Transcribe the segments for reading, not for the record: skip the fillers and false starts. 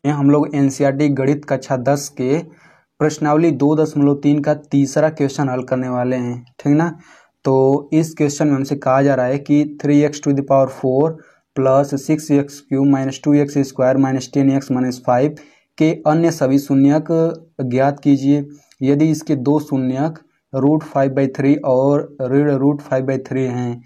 हम लोग एनसीईआरटी गणित कक्षा 10 के प्रश्नावली 2.3 का तीसरा क्वेश्चन हल करने वाले हैं, ठीक ना। तो इस क्वेश्चन में हमसे कहा जा रहा है कि 3x⁴ plus 6x³ minus 2x² minus 10x minus 5 के अन्य सभी शून्यक ज्ञात कीजिए। यदि इसके दो शून्यक √5/3 और √5/3 हैं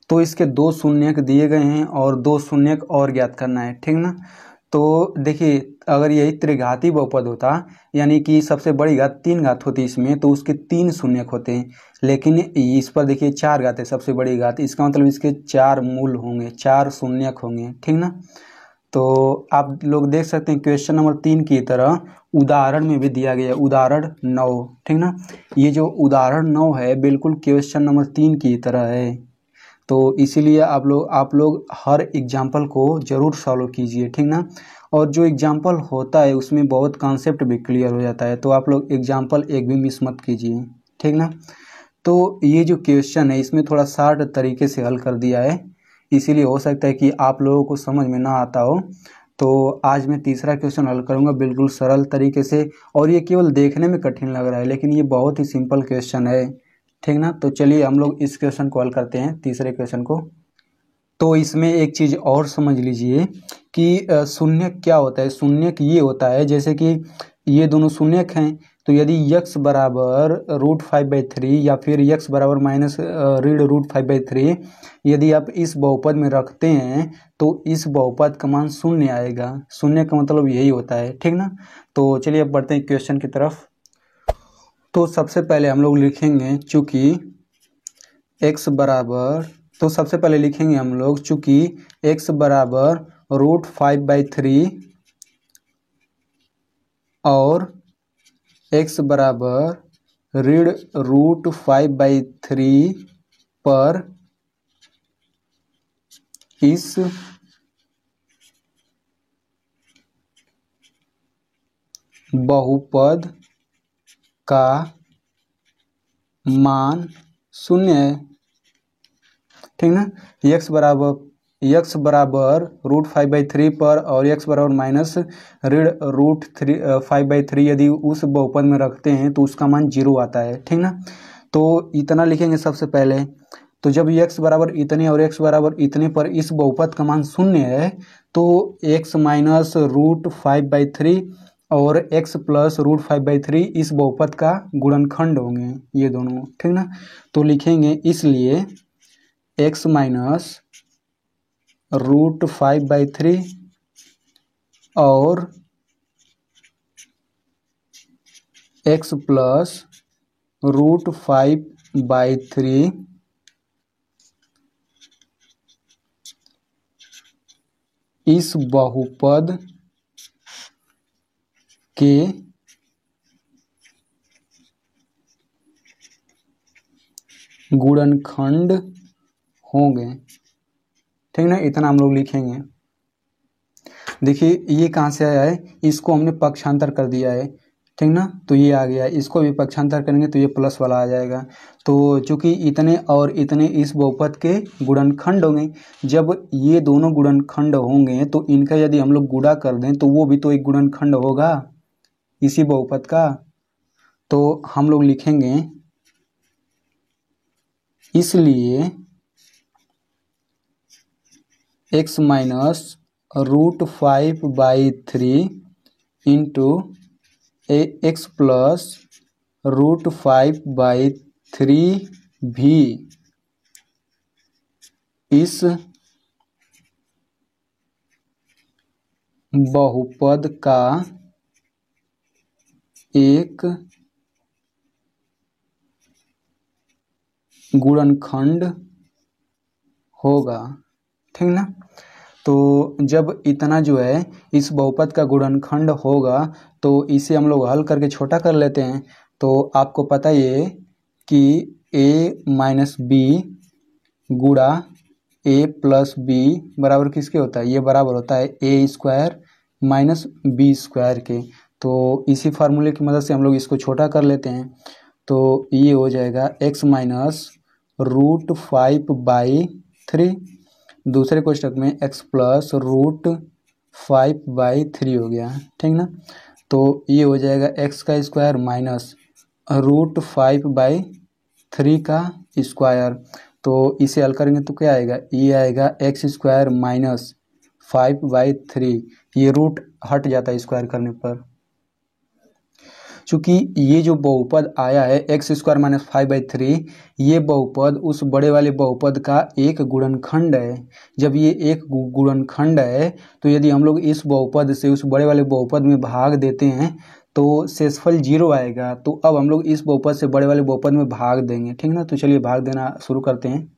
तो इसके दो शून्यक दिए गए हैं और दो शून्यक और ज्ञात करना है, ठीक ना। तो देखिए, अगर यही त्रिघाती बहुपद होता यानी कि सबसे बड़ी घात 3 घात होती इसमें, तो उसके 3 शून्यक होते हैं, लेकिन इस पर देखिए 4 घात है सबसे बड़ी घात, इसका मतलब इसके 4 मूल होंगे, 4 शून्यक होंगे, ठीक ना। तो आप लोग देख सकते हैं क्वेश्चन नंबर 3 की तरह उदाहरण में भी दिया गया है, उदाहरण 9, ठीक ना। ये जो उदाहरण 9 है बिल्कुल क्वेश्चन नंबर 3 की तरह है, तो इसीलिए आप लोग हर एग्जाम्पल को जरूर सॉल्व कीजिए, ठीक ना। और जो एग्जाम्पल होता है उसमें बहुत कॉन्सेप्ट भी क्लियर हो जाता है, तो आप लोग एग्जाम्पल एक भी मिस मत कीजिए, ठीक ना। तो ये जो क्वेश्चन है इसमें थोड़ा शार्ट तरीके से हल कर दिया है, इसीलिए हो सकता है कि आप लोगों को समझ में ना आता हो। तो आज मैं तीसरा क्वेश्चन हल करूंगा बिल्कुल सरल तरीके से, और ये केवल देखने में कठिन लग रहा है लेकिन ये बहुत ही सिंपल क्वेश्चन है, ठीक ना। तो चलिए हम लोग इस क्वेश्चन को हल करते हैं, तीसरे क्वेश्चन को। तो इसमें एक चीज़ और समझ लीजिए कि शून्यक क्या होता है। शून्यक ये होता है जैसे कि ये दोनों शून्यक हैं, तो यदि x बराबर √5/3 या फिर x बराबर माइनस √5/3 यदि आप इस बहुपद में रखते हैं तो इस बहुपद का मान शून्य आएगा। शून्य का मतलब यही होता है, ठीक ना। तो चलिए अब बढ़ते हैं क्वेश्चन की तरफ। तो सबसे पहले हम लोग लिखेंगे चूंकि x बराबर, तो सबसे पहले लिखेंगे हम लोग चूंकि x बराबर √5/3 और x बराबर √5/3 पर इस बहुपद का मान शून्य है, ठीक ना। x बराबर √5/3 पर और x बराबर माइनस √5/3 यदि उस बहुपद में रखते हैं तो उसका मान 0 आता है, ठीक ना। तो इतना लिखेंगे सबसे पहले। तो जब x बराबर इतने और x बराबर इतने पर इस बहुपद का मान शून्य है तो x माइनस √5/3 और x प्लस √5/3 इस बहुपद का गुणनखंड होंगे ये दोनों, ठीक ना। तो लिखेंगे इसलिए x माइनस √5/3 और x प्लस √5/3 इस बहुपद के गुणनखंड होंगे, ठीक ना। इतना हम लोग लिखेंगे। देखिए ये कहाँ से आया है, इसको हमने पक्षांतर कर दिया है, ठीक ना। तो ये आ गया, इसको भी पक्षांतर करेंगे तो ये प्लस वाला आ जाएगा। तो चूंकि इतने और इतने इस बहुपद के गुणनखंड होंगे, जब ये दोनों गुणनखंड होंगे तो इनका यदि हम लोग गुणा कर दें तो वो भी तो एक गुणनखंड होगा इसी बहुपद का। तो हम लोग लिखेंगे इसलिए x minus √5/3 into x plus √5/3 भी इस बहुपद का एक गुणनखंड होगा, ठीक ना। तो जब इतना जो है इस बहुपद का गुणनखंड होगा तो इसे हम लोग हल करके छोटा कर लेते हैं। तो आपको पता ही है कि a माइनस बी गुणा a प्लस बी बराबर किसके होता है, ये बराबर होता है a² माइनस b² के। तो इसी फार्मूले की मदद से हम लोग इसको छोटा कर लेते हैं। तो ये हो जाएगा x माइनस √5/3, दूसरे कोष्टक में x प्लस 5/3 हो गया, ठीक ना। तो ये हो जाएगा एक्स का स्क्वायर माइनस √5/3 का स्क्वायर। तो इसे हल करेंगे तो क्या आएगा, ये आएगा एक्स स्क्वायर माइनस 5/3। ये रूट हट जाता है स्क्वायर करने पर। चूंकि ये जो बहुपद आया है एक्स स्क्वायर माइनस 5/3, ये बहुपद उस बड़े वाले बहुपद का एक गुणनखंड है। जब ये एक गुणनखंड है तो यदि हम लोग इस बहुपद से उस बड़े वाले बहुपद में भाग देते हैं तो शेषफल 0 आएगा। तो अब हम लोग इस बहुपद से बड़े वाले बहुपद में भाग देंगे, ठीक ना। तो चलिए भाग देना शुरू करते हैं।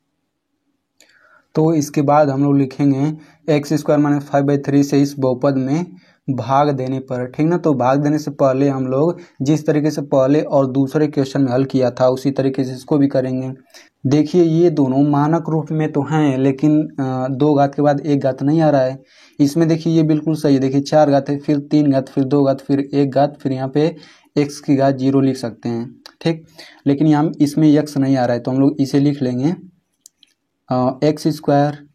तो इसके बाद हम लोग लिखेंगे एक्स स्क्वायर माइनस 5/3 से इस बहुपद में भाग देने पर, ठीक ना। तो भाग देने से पहले हम लोग जिस तरीके से पहले और दूसरे क्वेश्चन में हल किया था उसी तरीके से इसको भी करेंगे। देखिए ये दोनों मानक रूप में तो हैं, लेकिन 2 घात के बाद 1 घात नहीं आ रहा है। इसमें देखिए ये बिल्कुल सही है। देखिए 4 घात है, फिर 3 घात, फिर 2 घात, फिर 1 घात, फिर यहाँ पे x की घात 0 लिख सकते हैं, ठीक। लेकिन यहाँ इसमें x नहीं आ रहा है तो हम लोग इसे लिख लेंगे x square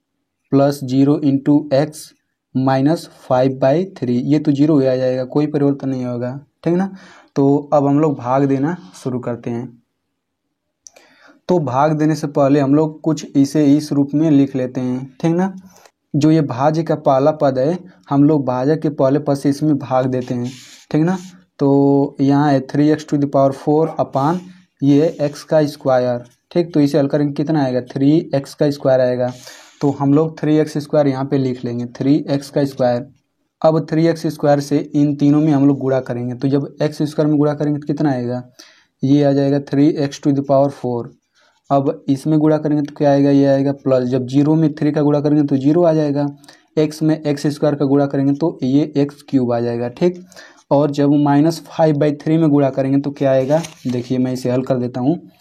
plus 0 into x minus 5/3। ये तो 0 आ जाएगा, कोई परिवर्तन नहीं होगा, ठीक ना। तो अब हम लोग भाग देना शुरू करते हैं। तो भाग देने से पहले हम लोग कुछ इसे इस रूप में लिख लेते हैं, ठीक ना। जो ये भाज्य का पहला पद है हम लोग भाजक के पहले पद से इसमें भाग देते हैं, ठीक ना। तो यहाँ है 3x⁴ अपान ये x का स्क्वायर, ठीक। तो इसे हल करेंगे कितना आएगा, 3x का स्क्वायर आएगा। तो हम लोग 3x स्क्वायर यहाँ पे लिख लेंगे, 3x का स्क्वायर। अब 3x स्क्वायर से इन तीनों में हम लोग गुणा करेंगे। तो जब x स्क्वायर में गुणा करेंगे तो कितना आएगा, ये आ जाएगा 3x⁴। अब इसमें गुणा करेंगे तो क्या आएगा, ये आएगा प्लस। जब 0 में 3 का गुणा करेंगे तो 0 आ जाएगा। x में x स्क्वायर का गुणा करेंगे तो ये x³ आ जाएगा, ठीक। और जब -5/3 में गुणा करेंगे तो क्या आएगा, देखिए मैं इसे हल कर देता हूँ।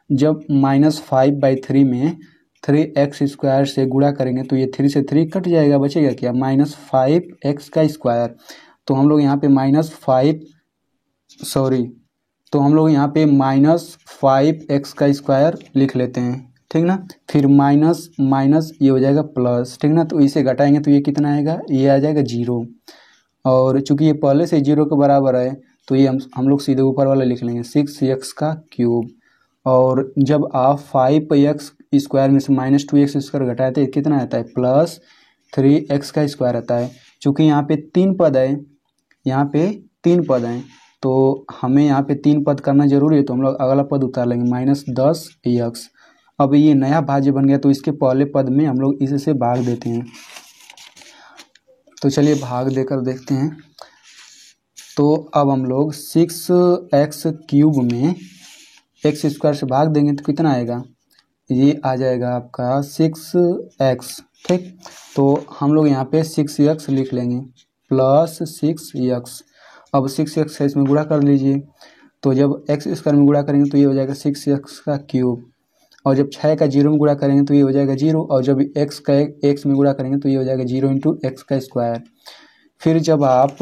जब -5/3 में 3x स्क्वायर से गुणा करेंगे तो ये 3 से 3 कट जाएगा, बचेगा क्या, -5x का स्क्वायर। तो हम लोग यहाँ पे तो हम लोग यहाँ पे -5x का स्क्वायर लिख लेते हैं, ठीक ना। फिर माइनस माइनस ये हो जाएगा प्लस, ठीक ना। तो इसे घटाएंगे तो ये कितना आएगा, ये आ जाएगा 0। और चूंकि ये पहले से 0 के बराबर है तो ये हम लोग सीधे ऊपर वाला लिख लेंगे 6x³। और जब आप 5x स्क्वायर में से -2x स्क्वायर घटाए तो कितना आता है, +3x का स्क्वायर आता है। चूँकि यहाँ पे 3 पद है, यहाँ पे 3 पद हैं तो हमें यहाँ पे 3 पद करना जरूरी है। तो हम लोग अगला पद उतार लेंगे -10x। अब ये नया भाज्य बन गया तो इसके पहले पद में हम लोग इससे भाग देते हैं। तो चलिए भाग देकर देखते हैं। तो अब हम लोग 6x³ में x स्क्वायर से भाग देंगे तो कितना आएगा, ये आ जाएगा आपका 6x, ठीक। तो हम लोग यहाँ पे 6x लिख लेंगे प्लस 6x। अब 6x है इसमें गुणा कर लीजिए। तो जब x स्क्वायर में गुणा करेंगे तो ये हो जाएगा 6x³। और जब 6 का 0 में गुणा करेंगे तो ये हो जाएगा 0। और जब x का x में गुणा करेंगे तो ये हो जाएगा 0 इंटू x का स्क्वायर। फिर जब आप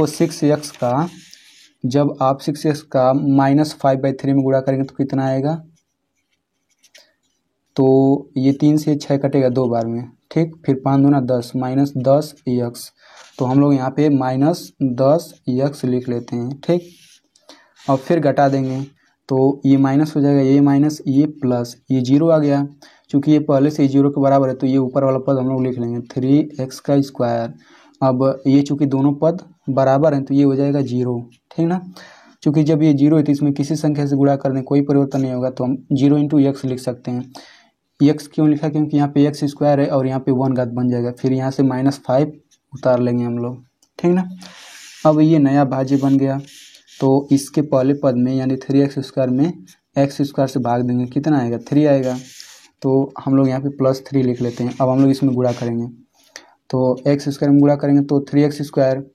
6x का -5/3 में गुणा करेंगे तो कितना आएगा, तो ये 3 से 6 कटेगा 2 बार में, ठीक। फिर 5 दूना 10 -10x। तो हम लोग यहाँ पे -10x लिख लेते हैं, ठीक। और फिर घटा देंगे तो ये माइनस हो जाएगा, ये माइनस ये प्लस, ये 0 आ गया। चूँकि ये पहले से 0 के बराबर है तो ये ऊपर वाला पद हम लोग लिख लेंगे 3x का स्क्वायर। अब ये चूँकि दोनों पद बराबर हैं तो ये हो जाएगा 0, ठीक ना। चूँकि जब ये 0 है तो इसमें किसी संख्या से गुणा करने कोई परिवर्तन नहीं होगा तो हम 0 इंटू x लिख सकते हैं। x क्यों लिखा, क्योंकि यहाँ पे x स्क्वायर है और यहाँ पे 1 घात बन जाएगा। फिर यहाँ से -5 उतार लेंगे हम लोग, ठीक ना। अब ये नया भाज्य बन गया तो इसके पहले पद में यानी 3x स्क्वायर में x स्क्वायर से भाग देंगे, कितना आएगा, 3 आएगा। तो हम लोग यहाँ पे +3 लिख लेते हैं। अब हम लोग इसमें गुणा करेंगे तो x स्क्वायर में गुणा करेंगे तो 3x स्क्वायर,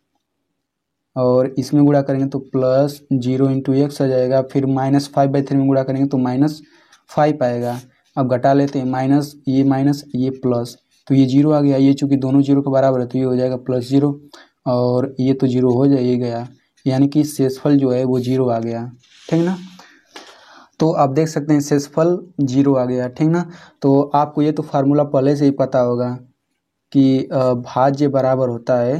और इसमें गुणा करेंगे तो +0 इंटू x आ जाएगा। फिर -5/3 में गुणा करेंगे तो -5 आएगा। अब घटा लेते हैं, माइनस ये प्लस, तो ये 0 आ गया। ये चूँकि दोनों 0 के बराबर है तो ये हो जाएगा +0 और ये तो 0 हो जाएगा, यानी कि शेषफल जो है वो 0 आ गया, ठीक ना। तो आप देख सकते हैं शेषफल 0 आ गया, ठीक ना। तो आपको ये तो फार्मूला पहले से ही पता होगा कि भाज्य बराबर होता है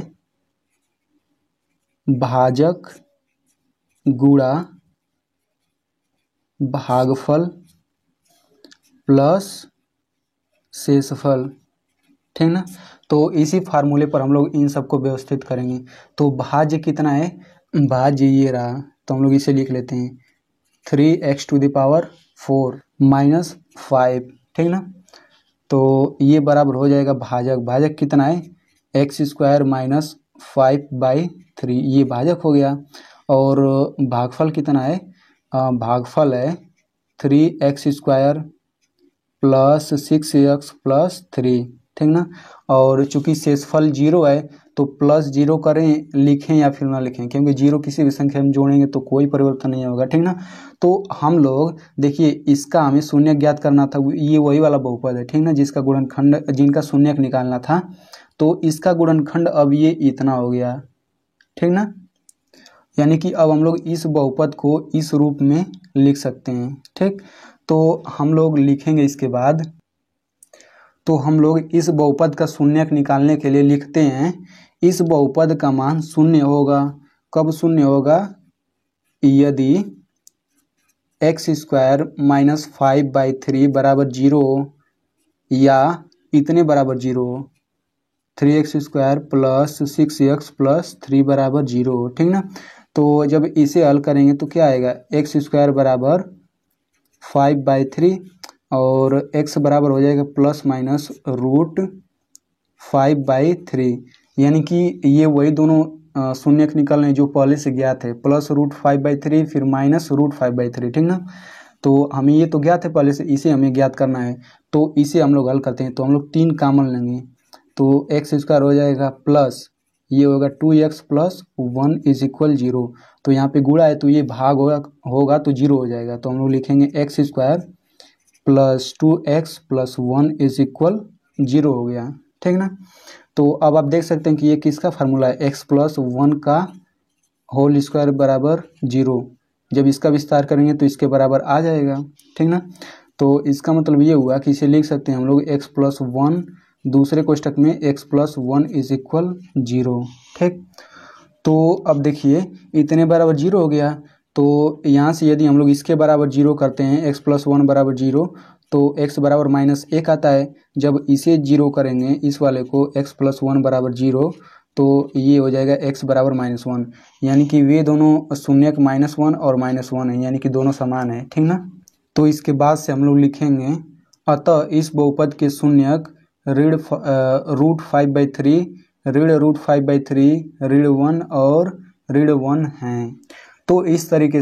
भाजक गुणा भागफल प्लस शेषफल, ठीक ना। तो इसी फार्मूले पर हम लोग इन सबको व्यवस्थित करेंगे। तो भाज्य कितना है, भाज्य ये रहा, तो हम लोग इसे लिख लेते हैं 3x⁴ माइनस 5, ठीक ना। तो ये बराबर हो जाएगा भाजक, भाजक कितना है x² माइनस 5/3, ये भाजक हो गया। और भागफल कितना है, भागफल है 3x² प्लस 6x प्लस 3, ठीक ना। और चूंकि शेषफल 0 है तो प्लस 0 करें, लिखें या फिर ना लिखें, क्योंकि 0 किसी भी संख्या में जोड़ेंगे तो कोई परिवर्तन नहीं होगा, ठीक ना। तो हम लोग देखिए इसका हमें शून्य ज्ञात करना था, ये वही वाला बहुपद है, ठीक ना, जिसका गुणनखंड, जिनका शून्यक निकालना था। तो इसका गुणनखंड अब ये इतना हो गया, ठीक ना। यानी कि अब हम लोग इस बहुपद को इस रूप में लिख सकते हैं, ठीक। तो हम लोग लिखेंगे इसके बाद, तो हम लोग इस बहुपद का शून्यक निकालने के लिए लिखते हैं इस बहुपद का मान शून्य होगा। कब शून्य होगा, यदि x² माइनस 5/3 बराबर 0 या इतने बराबर 0, 3x² प्लस 6x प्लस 3 बराबर 0, ठीक ना। तो जब इसे हल करेंगे तो क्या आएगा, x² बराबर 5/3 और x बराबर हो जाएगा प्लस माइनस √5/3, यानी कि ये वही दोनों शून्यक निकल रहे जो पहले से ज्ञात है, प्लस √5/3 फिर माइनस √5/3, ठीक ना। तो हमें ये तो ज्ञात है पहले से, इसे हमें ज्ञात करना है। तो इसे हम लोग हल करते हैं, तो हम लोग 3 कॉमन लेंगे, तो x² हो जाएगा प्लस ये होगा 2x प्लस 1 इज इक्वल 0। तो यहाँ पे गुणा है तो ये भाग होगा तो 0 हो जाएगा। तो हम लोग लिखेंगे x² plus 2x plus 1 is equal 0 हो गया, ठीक ना। तो अब आप देख सकते हैं कि ये किसका फार्मूला है, x प्लस 1 का होल स्क्वायर बराबर 0। जब इसका विस्तार करेंगे तो इसके बराबर आ जाएगा, ठीक ना। तो इसका मतलब ये हुआ कि इसे लिख सकते हैं हम लोग x प्लस 1 दूसरे कोष्टक में x प्लस 1 इज इक्वल 0, ठीक। तो अब देखिए इतने बराबर 0 हो गया, तो यहाँ से यदि हम लोग इसके बराबर 0 करते हैं x प्लस 1 बराबर 0, तो x बराबर -1 आता है। जब इसे 0 करेंगे इस वाले को x प्लस 1 बराबर 0, तो ये हो जाएगा x बराबर -1, यानी कि वे दोनों शून्यक -1 और -1 है, यानी कि दोनों समान है, ठीक ना। तो इसके बाद से हम लोग लिखेंगे अतः इस बहुपद के शून्यक √5/3, √5/3, ऋण 1 और ऋण 1 हैं। तो इस तरीके से